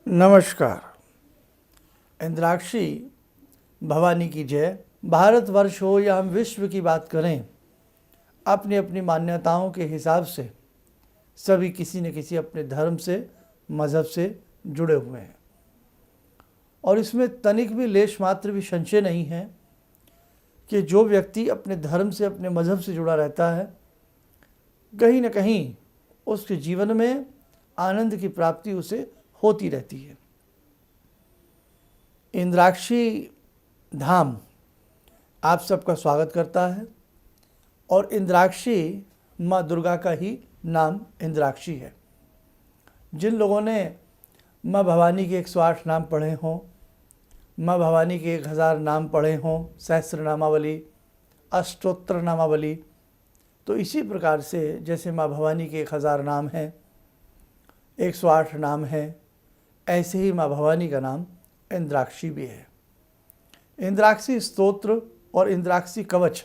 नमस्कार। इंद्राक्षी भवानी की जय। भारतवर्ष हो या हम विश्व की बात करें, अपनी अपनी मान्यताओं के हिसाब से सभी किसी न किसी अपने धर्म से, मज़हब से जुड़े हुए हैं और इसमें तनिक भी लेश मात्र भी संशय नहीं है कि जो व्यक्ति अपने धर्म से, अपने मज़हब से जुड़ा रहता है, कहीं न कहीं उसके जीवन में आनंद की प्राप्ति उसे होती रहती है। इंद्राक्षी धाम आप सबका स्वागत करता है और इंद्राक्षी माँ दुर्गा का ही नाम इंद्राक्षी है। जिन लोगों ने माँ भवानी के 108 नाम पढ़े हों, माँ भवानी के 1000 नाम पढ़े हों, सहस्त्र नामावली, अष्टोत्तर नामावली, तो इसी प्रकार से जैसे माँ भवानी के 1000 नाम हैं, 108 नाम हैं, ऐसे ही माँ भवानी का नाम इंद्राक्षी भी है। इंद्राक्षी स्तोत्र और इंद्राक्षी कवच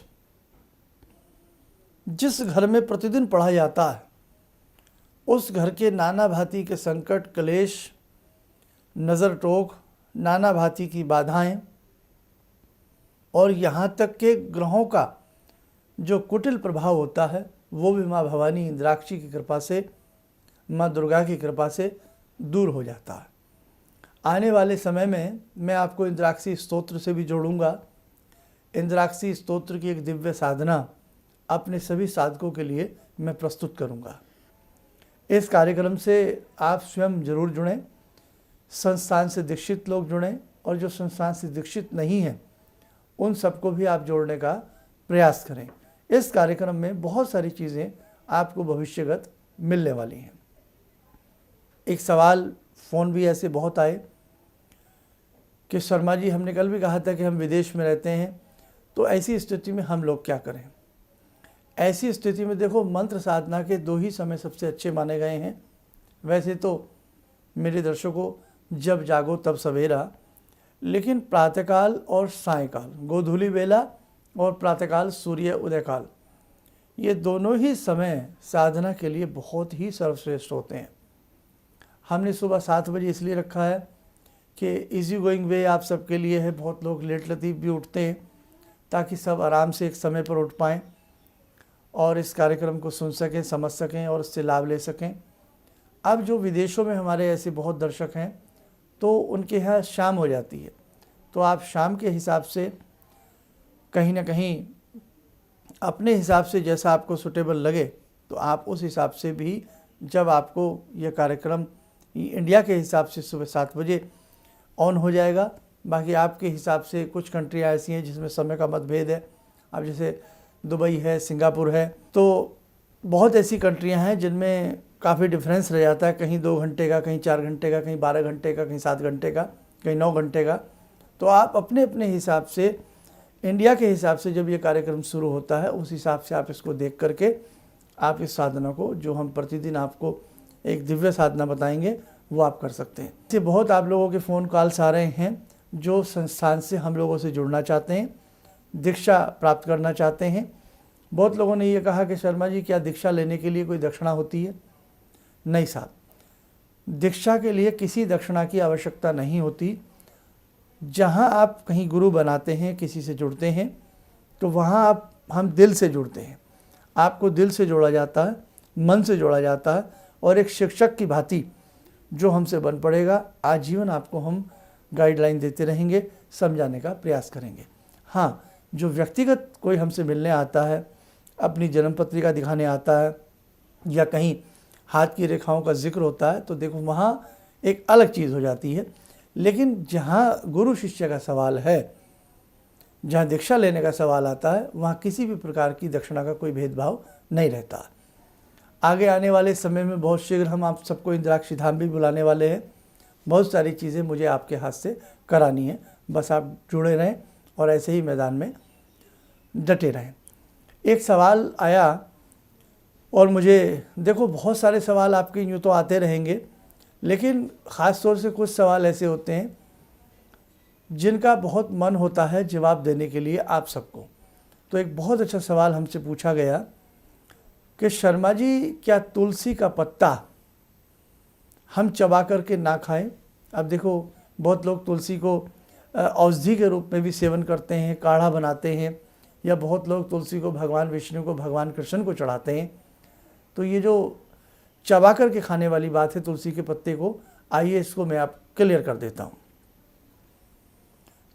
जिस घर में प्रतिदिन पढ़ा जाता है, उस घर के नाना भांति के संकट, क्लेश, नज़र टोक, नाना भांति की बाधाएं और यहाँ तक के ग्रहों का जो कुटिल प्रभाव होता है, वो भी माँ भवानी इंद्राक्षी की कृपा से, माँ दुर्गा की कृपा से दूर हो जाता है। आने वाले समय में मैं आपको इंद्राक्षी स्तोत्र से भी जोड़ूंगा। इंद्राक्षी स्तोत्र की एक दिव्य साधना अपने सभी साधकों के लिए मैं प्रस्तुत करूंगा। इस कार्यक्रम से आप स्वयं जरूर जुड़ें, संस्थान से दीक्षित लोग जुड़ें और जो संस्थान से दीक्षित नहीं हैं उन सबको भी आप जोड़ने का प्रयास करें। इस कार्यक्रम में बहुत सारी चीज़ें आपको भविष्यगत मिलने वाली हैं। एक सवाल फ़ोन भी ऐसे बहुत आए कि शर्मा जी, हमने कल भी कहा था कि हम विदेश में रहते हैं, तो ऐसी स्थिति में हम लोग क्या करें। ऐसी स्थिति में देखो, मंत्र साधना के 2 ही समय सबसे अच्छे माने गए हैं। वैसे तो मेरे दर्शकों, जब जागो तब सवेरा, लेकिन प्रातःकाल और सायंकाल, गोधूली बेला और प्रातःकाल सूर्य उदय काल, ये दोनों ही समय साधना के लिए बहुत ही सर्वश्रेष्ठ होते हैं। हमने सुबह 7 बजे इसलिए रखा है कि इजी गोइंग वे आप सबके लिए है। बहुत लोग लेट लतीफ़ भी उठते हैं ताकि सब आराम से एक समय पर उठ पाएँ और इस कार्यक्रम को सुन सकें, समझ सकें और इससे लाभ ले सकें। अब जो विदेशों में हमारे ऐसे बहुत दर्शक हैं, तो उनके यहाँ शाम हो जाती है, तो आप शाम के हिसाब से कहीं ना कहीं अपने हिसाब से जैसा आपको सूटेबल लगे, तो आप उस हिसाब से भी, जब आपको यह कार्यक्रम इंडिया के हिसाब से सुबह 7 बजे ऑन हो जाएगा। बाकी आपके हिसाब से कुछ कंट्रियाँ ऐसी हैं जिसमें समय का मतभेद है। अब जैसे दुबई है, सिंगापुर है, तो बहुत ऐसी कंट्रियाँ हैं जिनमें काफ़ी डिफरेंस रह जाता है, कहीं 2 घंटे का, कहीं 4 घंटे का, कहीं 12 घंटे का, कहीं 7 घंटे का, कहीं 9 घंटे का। तो आप अपने अपने हिसाब से, इंडिया के हिसाब से जब ये कार्यक्रम शुरू होता है, उस हिसाब से आप इसको देख करके आप इस साधना को, जो हम प्रतिदिन आपको एक दिव्य साधना बताएंगे, वो आप कर सकते हैं। इससे बहुत आप लोगों के फ़ोन कॉल्स आ रहे हैं जो संस्थान से हम लोगों से जुड़ना चाहते हैं, दीक्षा प्राप्त करना चाहते हैं। बहुत लोगों ने ये कहा कि शर्मा जी, क्या दीक्षा लेने के लिए कोई दक्षिणा होती है? नहीं साहब, दीक्षा के लिए किसी दक्षिणा की आवश्यकता नहीं होती। जहाँ आप कहीं गुरु बनाते हैं, किसी से जुड़ते हैं, तो वहाँ हम दिल से जुड़ते हैं। आपको दिल से जोड़ा जाता है, मन से जोड़ा जाता है और एक शिक्षक की भांति जो हमसे बन पड़ेगा, आजीवन आपको हम गाइडलाइन देते रहेंगे, समझाने का प्रयास करेंगे। हाँ, जो व्यक्तिगत कोई हमसे मिलने आता है, अपनी जन्म पत्रिका दिखाने आता है या कहीं हाथ की रेखाओं का जिक्र होता है, तो देखो वहाँ एक अलग चीज़ हो जाती है। लेकिन जहाँ गुरु शिष्य का सवाल है, जहाँ दीक्षा लेने का सवाल आता है, वहाँ किसी भी प्रकार की दक्षिणा का कोई भेदभाव नहीं रहता। आगे आने वाले समय में बहुत शीघ्र हम आप सबको इंद्राक्षी धाम भी बुलाने वाले हैं। बहुत सारी चीज़ें मुझे आपके हाथ से करानी है, बस आप जुड़े रहें और ऐसे ही मैदान में डटे रहें। एक सवाल आया और मुझे, देखो बहुत सारे सवाल आपके यूँ तो आते रहेंगे, लेकिन ख़ास तौर से कुछ सवाल ऐसे होते हैं जिनका बहुत मन होता है जवाब देने के लिए आप सबको। तो एक बहुत अच्छा सवाल हमसे पूछा गया कि शर्मा जी, क्या तुलसी का पत्ता हम चबा करके ना खाएं अब देखो बहुत लोग तुलसी को औषधि के रूप में भी सेवन करते हैं, काढ़ा बनाते हैं, या बहुत लोग तुलसी को भगवान विष्णु को, भगवान कृष्ण को चढ़ाते हैं। तो ये जो चबा कर के खाने वाली बात है तुलसी के पत्ते को, आइए इसको मैं आप क्लियर कर देता हूँ।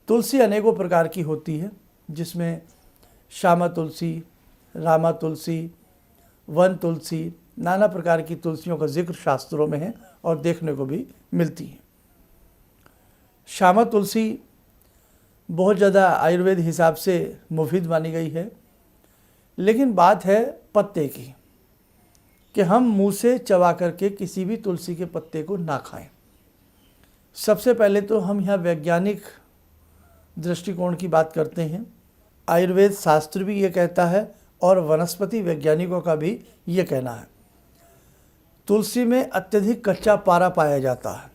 तुलसी अनेकों प्रकार की होती है, जिसमें श्यामा तुलसी, रामा तुलसी, वन तुलसी, नाना प्रकार की तुलसियों का जिक्र शास्त्रों में है और देखने को भी मिलती है। श्यामा तुलसी बहुत ज़्यादा आयुर्वेद हिसाब से मुफीद मानी गई है, लेकिन बात है पत्ते की कि हम मुंह से चबा करके किसी भी तुलसी के पत्ते को ना खाएं। सबसे पहले तो हम यहाँ वैज्ञानिक दृष्टिकोण की बात करते हैं। आयुर्वेद शास्त्र भी ये कहता है और वनस्पति वैज्ञानिकों का भी ये कहना है। तुलसी में अत्यधिक कच्चा पारा पाया जाता है।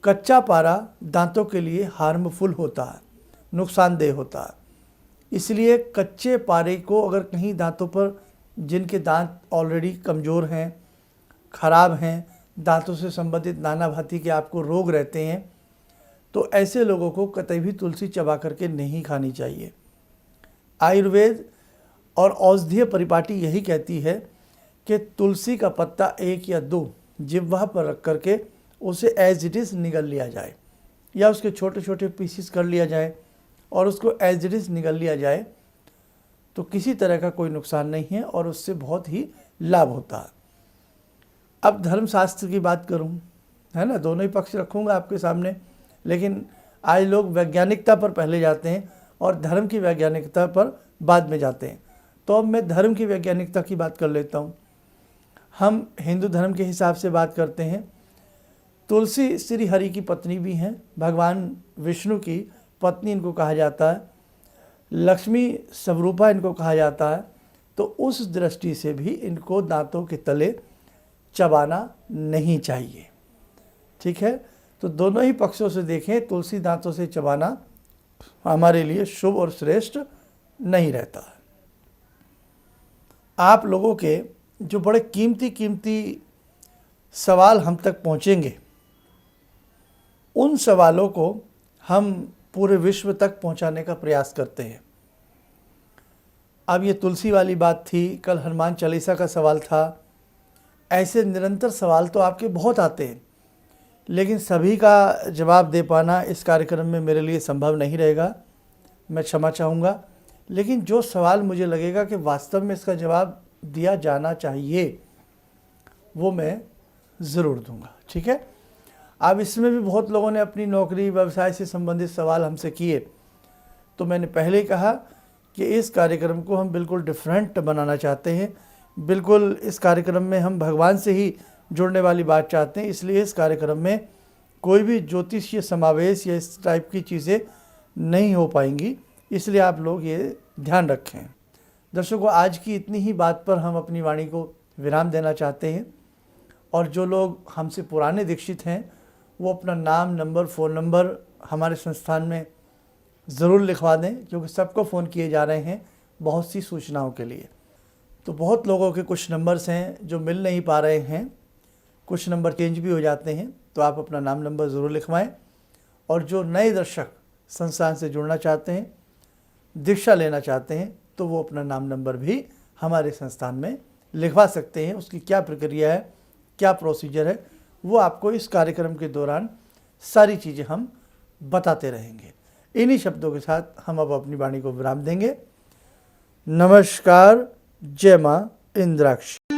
कच्चा पारा दांतों के लिए हार्मफुल होता है, नुकसानदेह होता है। इसलिए कच्चे पारे को अगर कहीं दांतों पर, जिनके दांत ऑलरेडी कमज़ोर हैं, ख़राब हैं, दांतों से संबंधित नाना भांति के आपको रोग रहते हैं, तो ऐसे लोगों को कतई भी तुलसी चबा करके नहीं खानी चाहिए। आयुर्वेद और औषधीय परिपाटी यही कहती है कि तुलसी का पत्ता 1 या 2 जिह्वा पर रख करके उसे एज इट इज़ निगल लिया जाए, या उसके छोटे छोटे पीसीस कर लिया जाए और उसको एज इट इज़ निगल लिया जाए, तो किसी तरह का कोई नुकसान नहीं है और उससे बहुत ही लाभ होता है। अब धर्मशास्त्र की बात करूं, है ना, दोनों ही पक्ष रखूंगा आपके सामने, लेकिन आज लोग वैज्ञानिकता पर पहले जाते हैं और धर्म की वैज्ञानिकता पर बाद में जाते हैं। तो अब मैं धर्म की वैज्ञानिकता की बात कर लेता हूँ। हम हिंदू धर्म के हिसाब से बात करते हैं। तुलसी श्री हरि की पत्नी भी हैं, भगवान विष्णु की पत्नी इनको कहा जाता है, लक्ष्मी स्वरूपा इनको कहा जाता है। तो उस दृष्टि से भी इनको दांतों के तले चबाना नहीं चाहिए। ठीक है, तो दोनों ही पक्षों से देखें, तुलसी दांतों से चबाना हमारे लिए शुभ और श्रेष्ठ नहीं रहता है। आप लोगों के जो बड़े कीमती सवाल हम तक पहुंचेंगे, उन सवालों को हम पूरे विश्व तक पहुंचाने का प्रयास करते हैं। अब ये तुलसी वाली बात थी, कल हनुमान चालीसा का सवाल था। ऐसे निरंतर सवाल तो आपके बहुत आते हैं, लेकिन सभी का जवाब दे पाना इस कार्यक्रम में मेरे लिए संभव नहीं रहेगा, मैं क्षमा चाहूँगा। लेकिन जो सवाल मुझे लगेगा कि वास्तव में इसका जवाब दिया जाना चाहिए, वो मैं ज़रूर दूंगा। ठीक है, अब इसमें भी बहुत लोगों ने अपनी नौकरी व्यवसाय से संबंधित सवाल हमसे किए, तो मैंने पहले ही कहा कि इस कार्यक्रम को हम बिल्कुल डिफरेंट बनाना चाहते हैं। बिल्कुल इस कार्यक्रम में हम भगवान से ही जुड़ने वाली बात चाहते हैं, इसलिए इस कार्यक्रम में कोई भी ज्योतिषीय समावेश या इस टाइप की चीज़ें नहीं हो पाएंगी, इसलिए आप लोग ये ध्यान रखें। दर्शकों, आज की इतनी ही बात पर हम अपनी वाणी को विराम देना चाहते हैं, और जो लोग हमसे पुराने दीक्षित हैं वो अपना नाम, नंबर, फ़ोन नंबर हमारे संस्थान में ज़रूर लिखवा दें, क्योंकि सबको फ़ोन किए जा रहे हैं बहुत सी सूचनाओं के लिए। तो बहुत लोगों के कुछ नंबर्स हैं जो मिल नहीं पा रहे हैं, कुछ नंबर चेंज भी हो जाते हैं, तो आप अपना नाम, नंबर ज़रूर लिखवाएं। और जो नए दर्शक संस्थान से जुड़ना चाहते हैं, दीक्षा लेना चाहते हैं, तो वो अपना नाम, नंबर भी हमारे संस्थान में लिखवा सकते हैं। उसकी क्या प्रक्रिया है, क्या प्रोसीजर है, वो आपको इस कार्यक्रम के दौरान सारी चीज़ें हम बताते रहेंगे। इन्हीं शब्दों के साथ हम अब अपनी वाणी को विराम देंगे। नमस्कार, जय माँ इंद्राक्षी।